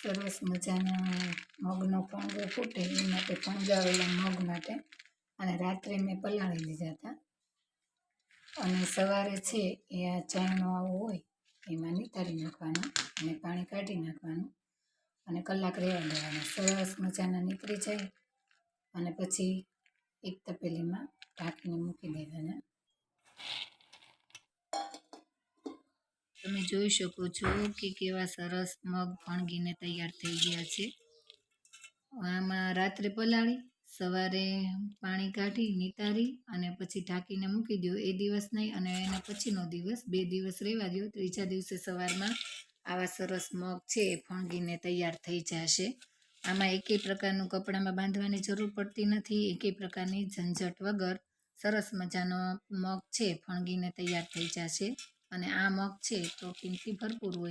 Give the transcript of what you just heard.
સરસ મજાના મગનો ફણગો ફૂટે એ માટે ફણગાવેલા મગ માટે અને રાત્રે મેં પલાળી દીધા હતા અને સવારે છે એ આ ચાયણો આવો હોય એમાં નિતારી નાખવાનું અને પાણી કાઢી નાખવાનું અને કલાક રહેવા દેવાના. સરસ મજાના નીકળી જાય અને પછી એક તપેલીમાં ઢાંકીને મૂકી દેવાના. તમે જોઈ શકો છો કે કેવા સરસ મગ ફણગીને તૈયાર થઈ ગયા છે. આમાં રાત્રે પલાળી સવારે પાણી કાઢી નિતારી અને પછી ઢાંકીને મૂકી દો. એ દિવસ નહીં અને એના પછીનો દિવસ 2 દિવસ રહેવા દો. ત્રીજા દિવસે સવારમાં આવા સરસ મગ છે એ ફણગીને તૈયાર થઈ જશે. આમાં એકેય પ્રકારનું કપડામાં બાંધવાની જરૂર પડતી નથી. એકેય પ્રકારની ઝંઝટ વગર સરસ મજાનો મગ છે ફણગીને તૈયાર થઈ જશે. અને આ મગ છે પ્રોટીનથી ભરપૂર હોય.